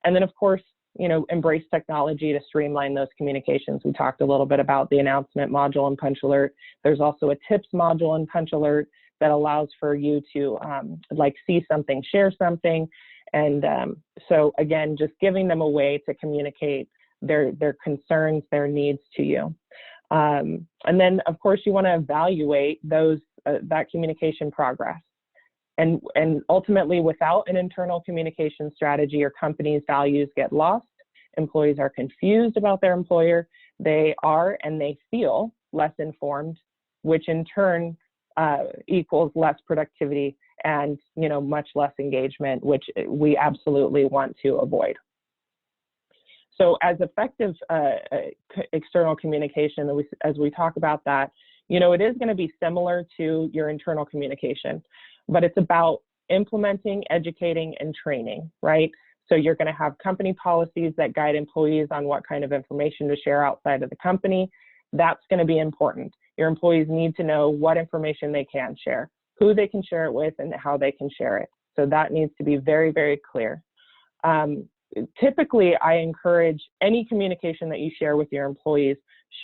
And then of course, embrace technology to streamline those communications. We talked a little bit about the announcement module in PunchAlert. There's also a tips module in PunchAlert that allows for you to like see something, share something. And so again, just giving them a way to communicate their concerns, their needs to you. And then of course you want to evaluate those that communication progress. And ultimately, without an internal communication strategy, your company's values get lost. Employees are confused about their employer. They are and they feel less informed, which in turn equals less productivity and much less engagement, which we absolutely want to avoid. So as effective external communication, as we talk about that, it is going to be similar to your internal communication, but it's about implementing, educating, and training, right? So you're going to have company policies that guide employees on what kind of information to share outside of the company. That's going to be important. Your employees need to know what information they can share, who they can share it with, and how they can share it. So that needs to be very, very clear. Typically, I encourage any communication that you share with your employees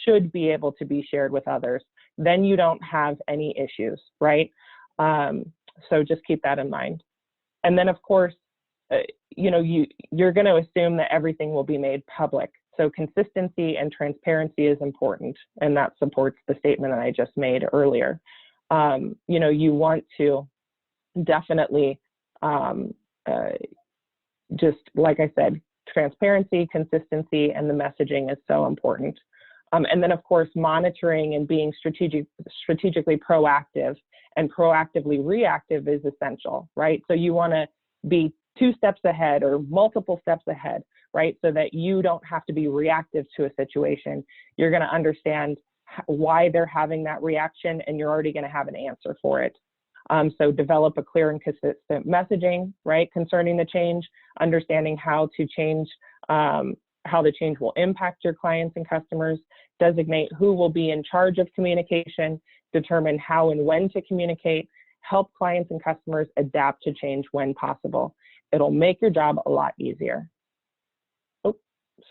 should be able to be shared with others. Then you don't have any issues, right? So just keep that in mind. And then, of course, you're going to assume that everything will be made public. So consistency and transparency is important, and that supports the statement that I just made earlier. You want to definitely, just like I said, transparency, consistency, and the messaging is so important. And then, of course, monitoring and being strategically proactive and proactively reactive is essential, right? So you want to be 2 steps ahead or multiple steps ahead, right? So that you don't have to be reactive to a situation. You're going to understand why they're having that reaction, and you're already going to have an answer for it. So develop a clear and consistent messaging, right, concerning the change, understanding how to change, how the change will impact your clients and customers, designate who will be in charge of communication, determine how and when to communicate, help clients and customers adapt to change when possible. It'll make your job a lot easier. Oh,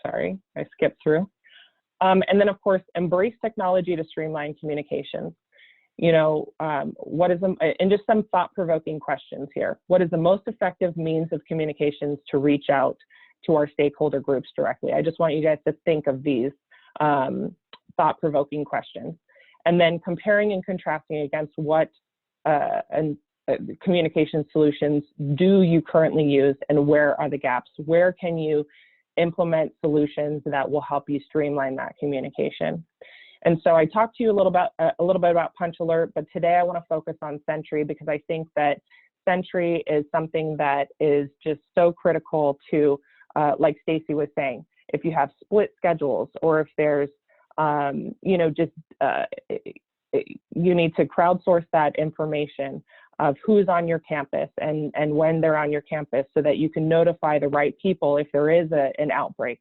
sorry, I skipped through. And then, of course, embrace technology to streamline communications. What is and just some thought-provoking questions here. What is the most effective means of communications to reach out to our stakeholder groups directly? I just want you guys to think of these thought-provoking questions. And then comparing and contrasting against what communication solutions do you currently use, and where are the gaps? Where can you implement solutions that will help you streamline that communication? And so I talked to you a little bit about PunchAlert, but today I want to focus on Sentry, because I think that Sentry is something that is just so critical to, like Stacy was saying, if you have split schedules, or if there's, you need to crowdsource that information of who's on your campus and when they're on your campus, so that you can notify the right people if there is an outbreak.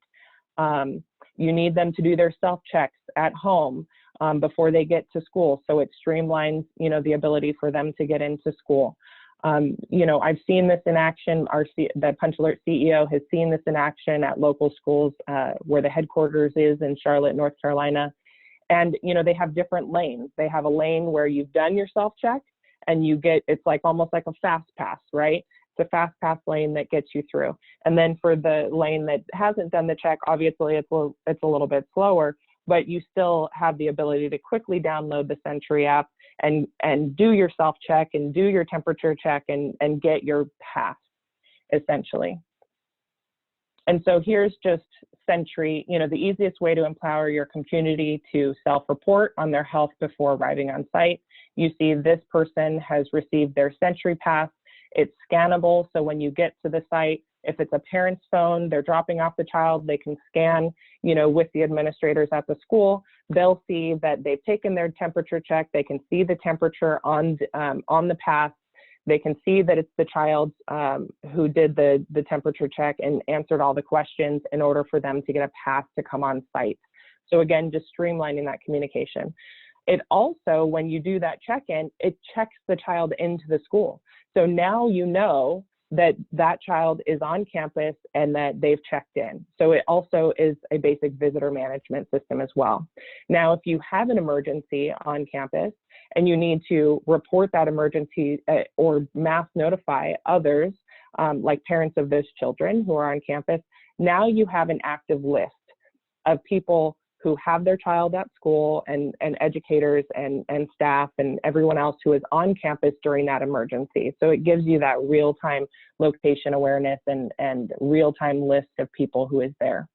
You need them to do their self-checks at home before they get to school, so it streamlines, the ability for them to get into school. I've seen this in action. The PunchAlert CEO has seen this in action at local schools where the headquarters is in Charlotte, North Carolina. And, they have different lanes. They have a lane where you've done your self-check, and it's like almost like a fast pass, right? It's a fast pass lane that gets you through. And then for the lane that hasn't done the check, obviously it's a little bit slower, but you still have the ability to quickly download the Sentry app and do your self-check and do your temperature check and get your pass, essentially. And so here's just Sentry, the easiest way to empower your community to self-report on their health before arriving on site. You see this person has received their Sentry pass. It's scannable, so when you get to the site, if it's a parent's phone, they're dropping off the child, they can scan, with the administrators at the school. They'll see that they've taken their temperature check. They can see the temperature on the pass. They can see that it's the child who did the temperature check and answered all the questions in order for them to get a pass to come on site. So again, just streamlining that communication. It also, when you do that check-in, it checks the child into the school. So now you know that that child is on campus and that they've checked in. So it also is a basic visitor management system as well. Now, if you have an emergency on campus and you need to report that emergency or mass notify others, like parents of those children who are on campus, now you have an active list of people who have their child at school, and educators and staff and everyone else who is on campus during that emergency. So it gives you that real-time location awareness and real-time list of people who is there.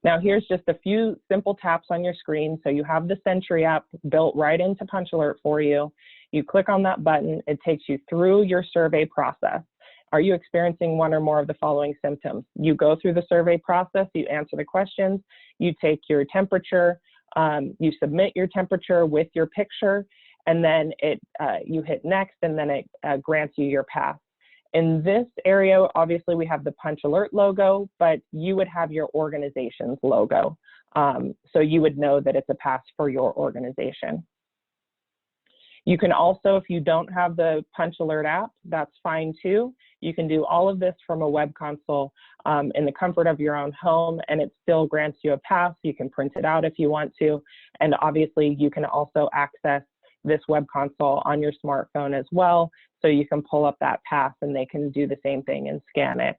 Now here's just a few simple taps on your screen. So you have the Sentry app built right into PunchAlert for you. You click on that button, it takes you through your survey process. Are you experiencing one or more of the following symptoms? You go through the survey process, you answer the questions, you take your temperature, you submit your temperature with your picture, and then you hit next, and then it grants you your pass. In this area, obviously we have the PunchAlert logo, but you would have your organization's logo. So you would know that it's a pass for your organization. You can also, if you don't have the PunchAlert app, that's fine too. You can do all of this from a web console in the comfort of your own home, and it still grants you a pass. You can print it out if you want to. And obviously you can also access this web console on your smartphone as well. So you can pull up that pass and they can do the same thing and scan it.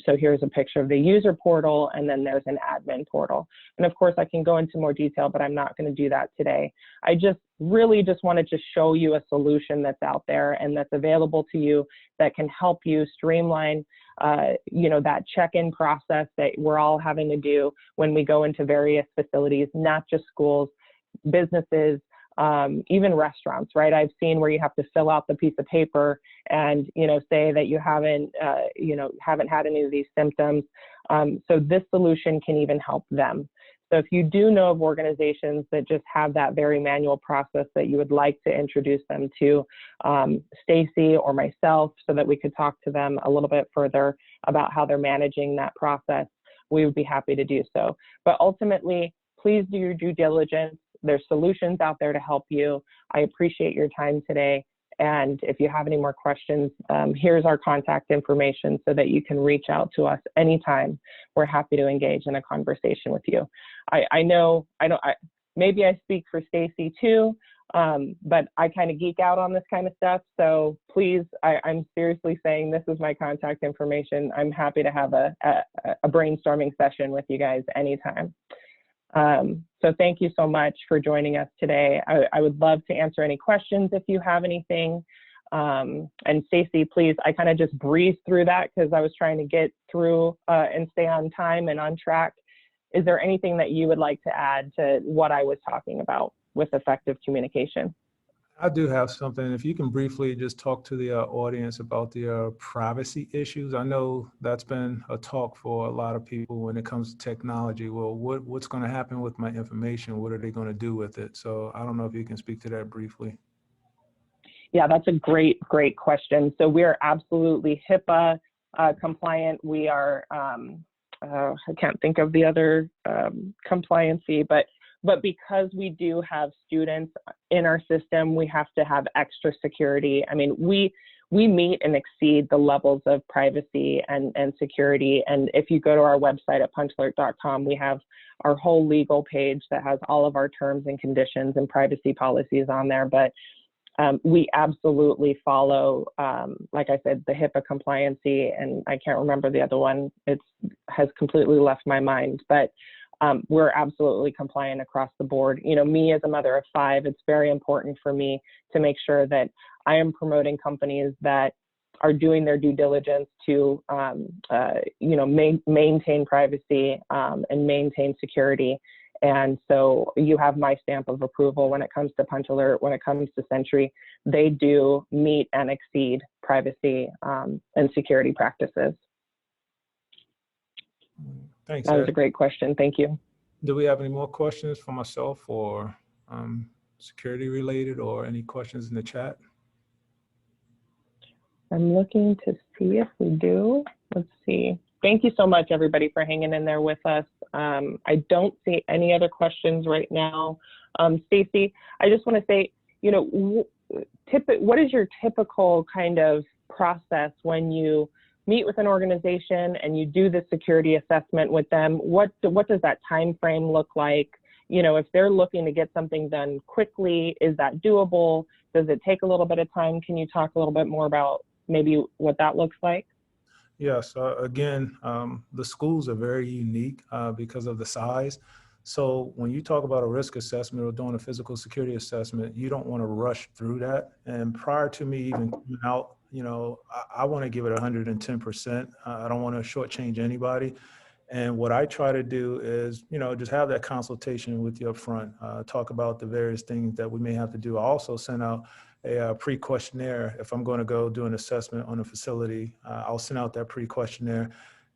So here's a picture of the user portal, and then there's an admin portal. And of course I can go into more detail, but I'm not going to do that today. I really just wanted to show you a solution that's out there and that's available to you that can help you streamline that check-in process that we're all having to do when we go into various facilities, not just schools, businesses, even restaurants, right? I've seen where you have to fill out the piece of paper and, say that you haven't had any of these symptoms. So this solution can even help them. So if you do know of organizations that just have that very manual process that you would like to introduce them to Stacy or myself so that we could talk to them a little bit further about how they're managing that process, we would be happy to do so. But ultimately, please do your due diligence. There's solutions out there to help you. I appreciate your time today. And if you have any more questions, here's our contact information so that you can reach out to us anytime. We're happy to engage in a conversation with you. Maybe I speak for Stacy too, but I kind of geek out on this kind of stuff. So please, I'm seriously saying this is my contact information. I'm happy to have a brainstorming session with you guys anytime. So thank you so much for joining us today. I would love to answer any questions if you have anything. And Stacy, please, I kind of just breezed through that because I was trying to get through and stay on time and on track. Is there anything that you would like to add to what I was talking about with effective communication? I do have something. If you can briefly just talk to the audience about the privacy issues. I know that's been a talk for a lot of people when it comes to technology. Well, what's going to happen with my information? What are they going to do with it? So I don't know if you can speak to that briefly. Yeah, that's a great question. So we are absolutely HIPAA compliant. We are, I can't think of the other compliancy, but because we do have students in our system, we have to have extra security. I mean, we meet and exceed the levels of privacy and security. And if you go to our website at punchalert.com, we have our whole legal page that has all of our terms and conditions and privacy policies on there. But we absolutely follow, like I said, the HIPAA compliancy, and I can't remember the other one. It has completely left my mind, but we're absolutely compliant across the board. Me as a mother of 5, it's very important for me to make sure that I am promoting companies that are doing their due diligence to, maintain privacy and maintain security. And so you have my stamp of approval when it comes to PunchAlert, when it comes to Sentry. They do meet and exceed privacy and security practices. Thanks. That was a great question. Thank you. Do we have any more questions for myself or security related, or any questions in the chat? I'm looking to see if we do. Let's see. Thank you so much, everybody, for hanging in there with us. I don't see any other questions right now. Stacy, I just want to say, what is your typical kind of process when you meet with an organization and you do the security assessment with them? What does that time frame look like? if they're looking to get something done quickly, is that doable? Does it take a little bit of time? Can you talk a little bit more about maybe what that looks like? Yes, again, the schools are very unique because of the size. So when you talk about a risk assessment or doing a physical security assessment, you don't want to rush through that. And prior to me even coming out, I want to give it 110%. I don't want to shortchange anybody. And what I try to do is, just have that consultation with you up front, talk about the various things that we may have to do. I also send out a pre-questionnaire. If I'm going to go do an assessment on a facility, I'll send out that pre-questionnaire.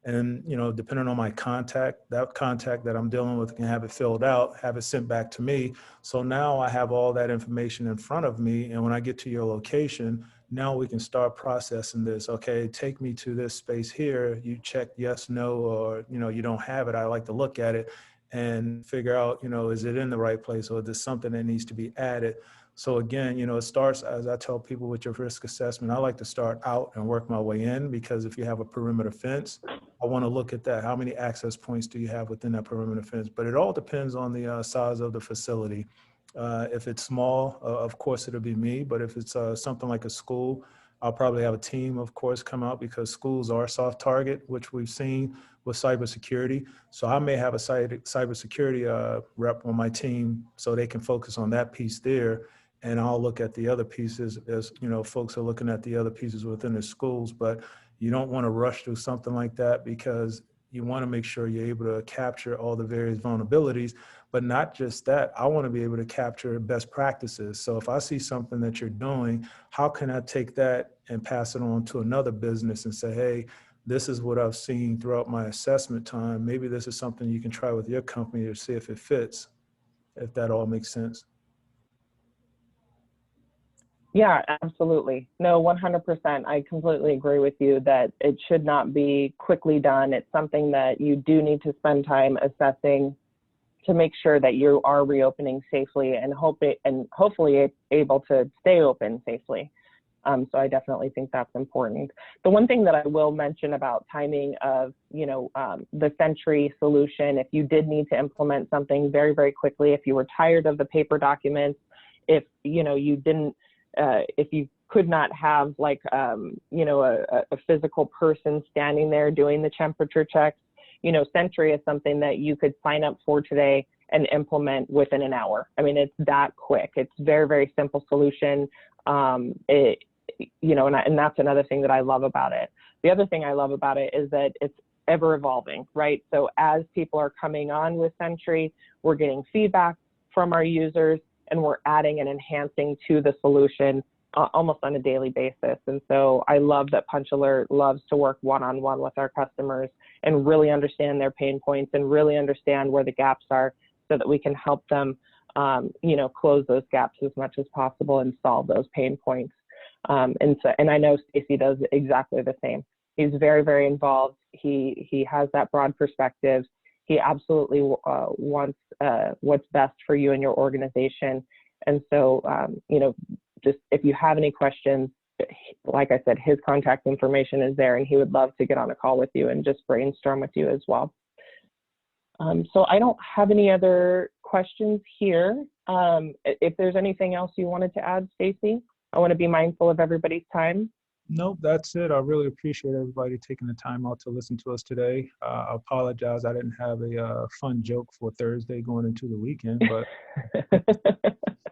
And, depending on my contact, that contact that I'm dealing with can have it filled out, have it sent back to me. So now I have all that information in front of me. And when I get to your location, now we can start processing this. Okay, take me to this space here. You check yes, no, or, you don't have it. I like to look at it and figure out, is it in the right place, or is there something that needs to be added? So again, it starts, as I tell people, with your risk assessment. I like to start out and work my way in, because if you have a perimeter fence, I want to look at that. How many access points do you have within that perimeter fence? But it all depends on the size of the facility. If it's small, of course, it'll be me. But if it's something like a school, I'll probably have a team, of course, come out, because schools are a soft target, which we've seen with cybersecurity. So I may have a cybersecurity rep on my team so they can focus on that piece there. And I'll look at the other pieces as, folks are looking at the other pieces within the schools. But you don't want to rush through something like that, because you want to make sure you're able to capture all the various vulnerabilities. But not just that, I want to be able to capture best practices. So if I see something that you're doing, how can I take that and pass it on to another business and say, hey, this is what I've seen throughout my assessment time. Maybe this is something you can try with your company to see if it fits, if that all makes sense. Yeah, absolutely. No, 100%. I completely agree with you that it should not be quickly done. It's something that you do need to spend time assessing to make sure that you are reopening safely and hopefully able to stay open safely. So I definitely think that's important. The one thing that I will mention about timing of, the Sentry solution, if you did need to implement something very, very quickly, if you were tired of the paper documents, if, you didn't, if you could not have like, a physical person standing there doing the temperature checks, Sentry is something that you could sign up for today and implement within an hour. I mean, it's that quick. It's very, very simple solution. And that's another thing that I love about it. The other thing I love about it is that it's ever evolving, right? So as people are coming on with Sentry, we're getting feedback from our users, and we're adding and enhancing to the solution almost on a daily basis. And so I love that PunchAlert loves to work one-on-one with our customers and really understand their pain points and really understand where the gaps are, so that we can help them, close those gaps as much as possible and solve those pain points. And I know Stacy does exactly the same. He's very, very involved. He has that broad perspective. He absolutely wants what's best for you and your organization. And so, just if you have any questions, like I said, his contact information is there, and he would love to get on a call with you and just brainstorm with you as well. So I don't have any other questions here. If there's anything else you wanted to add, Stacy, I want to be mindful of everybody's time. Nope, that's it. I really appreciate everybody taking the time out to listen to us today. I apologize I didn't have a fun joke for Thursday going into the weekend, but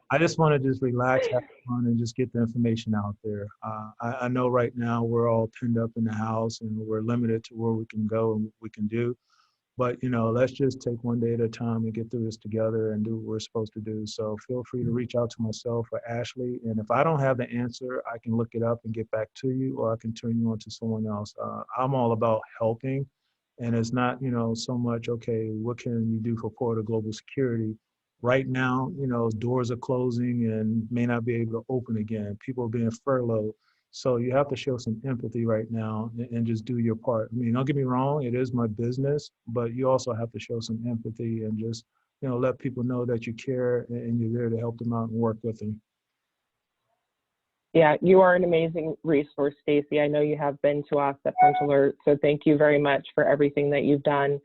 I just want to just relax, have fun, and just get the information out there. I know right now we're all pinned up in the house and we're limited to where we can go and what we can do. But, let's just take one day at a time and get through this together and do what we're supposed to do. So feel free to reach out to myself or Ashley. And if I don't have the answer, I can look it up and get back to you, or I can turn you on to someone else. I'm all about helping. And it's not, so much, okay, what can you do for Florida global security? Right now, doors are closing and may not be able to open again. People are being furloughed. So you have to show some empathy right now and just do your part. I mean, don't get me wrong, it is my business, but you also have to show some empathy and just, let people know that you care and you're there to help them out and work with them. Yeah, you are an amazing resource, Stacy. I know you have been to us at PunchAlert, so thank you very much for everything that you've done.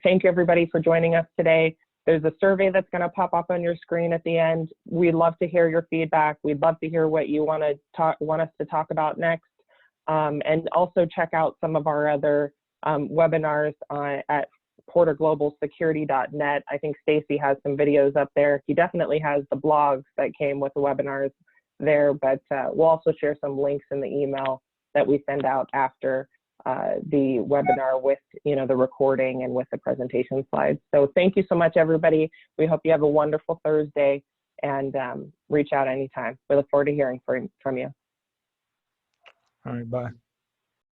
Thank you, everybody, for joining us today. There's a survey that's going to pop up on your screen at the end. We'd love to hear your feedback. We'd love to hear what you want us to talk about next. And also check out some of our other webinars at porterglobalsecurity.net. I think Stacy has some videos up there. He definitely has the blogs that came with the webinars there, but we'll also share some links in the email that we send out after the webinar with the recording and with the presentation slides. So thank you so much, everybody. We hope you have a wonderful Thursday, and reach out anytime. We look forward to hearing from you. All right, bye.